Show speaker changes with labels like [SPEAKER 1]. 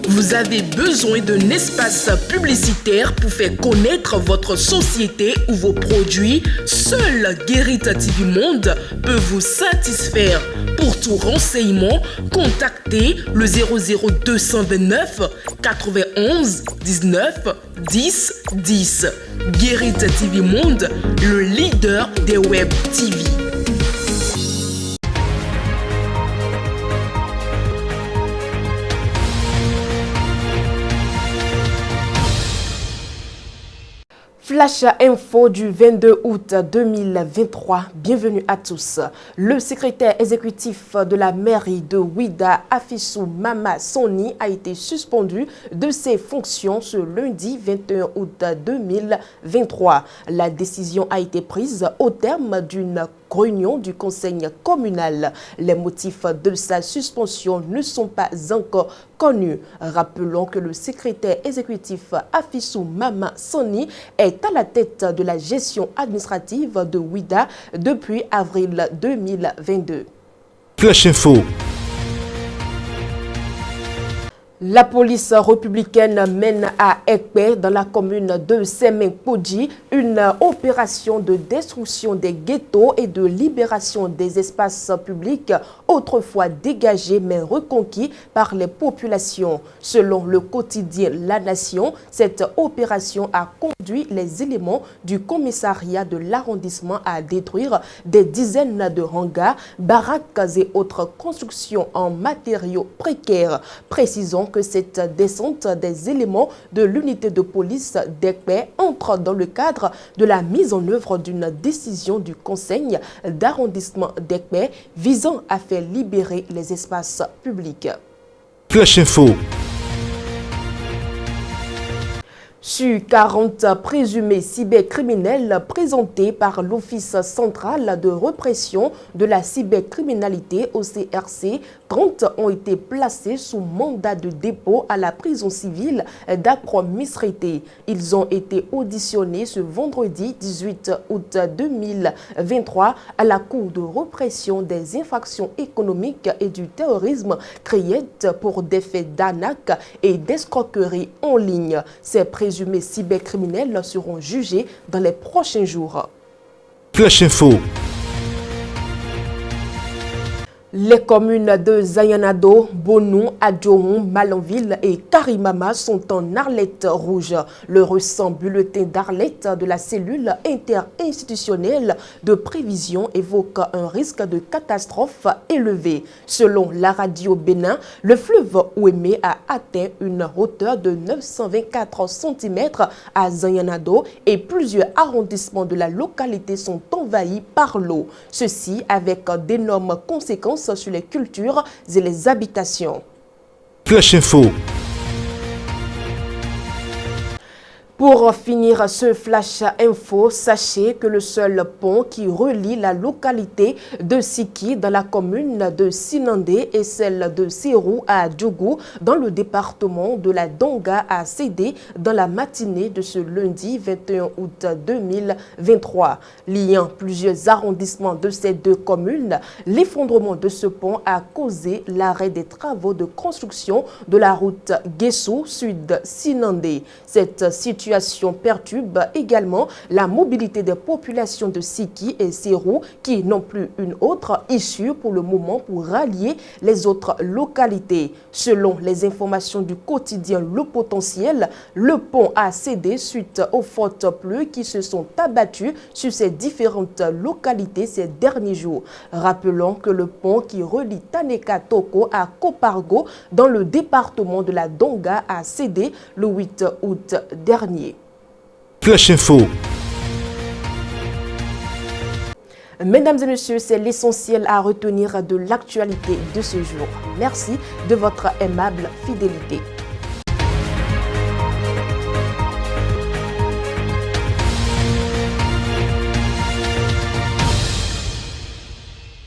[SPEAKER 1] Vous avez besoin d'un espace publicitaire pour faire connaître votre société ou vos produits? Seul Guérit TV Monde peut vous satisfaire. Pour tout renseignement, contactez le 00229 91 19 10 10. Guérit TV Monde, le leader des web TV.
[SPEAKER 2] Flash Info du 22 août 2023. Bienvenue à tous. Le secrétaire exécutif de la mairie de Ouidah, Afissou Mama Soni, a été suspendu de ses fonctions ce lundi 21 août 2023. La décision a été prise au terme d'une réunion du conseil communal. Les motifs de sa suspension ne sont pas encore connus. Rappelons que le secrétaire exécutif Afissou Mama Soni est à la tête de la gestion administrative de Ouidah depuis avril 2022.
[SPEAKER 3] Flash Info.
[SPEAKER 2] La police républicaine mène à Ekpe, dans la commune de Semen-Podji, une opération de destruction des ghettos et de libération des espaces publics autrefois dégagés mais reconquis par les populations. Selon le quotidien La Nation, cette opération a conduit les éléments du commissariat de l'arrondissement à détruire des dizaines de hangars, baraques et autres constructions en matériaux précaires. Précisons que cette descente des éléments de l'unité de police d'Ekpe entre dans le cadre de la mise en œuvre d'une décision du conseil d'arrondissement d'Ekpe visant à faire libérer les espaces publics.
[SPEAKER 3] Flash Info.
[SPEAKER 2] Sur 40 présumés cybercriminels présentés par l'Office central de répression de la cybercriminalité OCRC, 30 ont été placés sous mandat de dépôt à la prison civile d'Akrom-Misrété. Ils ont été auditionnés ce vendredi 18 août 2023 à la Cour de répression des infractions économiques et du terrorisme créée pour des faits d'arnaque et d'escroquerie en ligne. Ces présumés cybercriminels seront jugés dans les prochains jours.
[SPEAKER 3] Flash Info.
[SPEAKER 2] Les communes de Zayanado, Bonou, Adjoron, Malanville et Karimama sont en alerte rouge. Le récent bulletin d'alerte de la cellule interinstitutionnelle de prévision évoque un risque de catastrophe élevé. Selon la radio Bénin, le fleuve Ouémé a atteint une hauteur de 924 cm à Zayanado et plusieurs arrondissements de la localité sont envahis par l'eau. Ceci avec d'énormes conséquences sur les cultures et les habitations.
[SPEAKER 3] Flash Info.
[SPEAKER 2] Pour finir ce flash info, sachez que le seul pont qui relie la localité de Siki dans la commune de Sinandé et celle de Serou à Djougou dans le département de la Donga a cédé dans la matinée de ce lundi 21 août 2023. Liant plusieurs arrondissements de ces deux communes, l'effondrement de ce pont a causé l'arrêt des travaux de construction de la route Guessou Sud-Sinandé. Cette situation perturbe également la mobilité des populations de Siki et Serou qui n'ont plus une autre issue pour le moment pour rallier les autres localités. Selon les informations du quotidien Le Potentiel, le pont a cédé suite aux fortes pluies qui se sont abattues sur ces différentes localités ces derniers jours. Rappelons que le pont qui relie Taneka Toko à Kopargo dans le département de la Donga a cédé le 8 août dernier.
[SPEAKER 3] Flash Info.
[SPEAKER 2] Mesdames et messieurs, c'est l'essentiel à retenir de l'actualité de ce jour. Merci de votre aimable fidélité.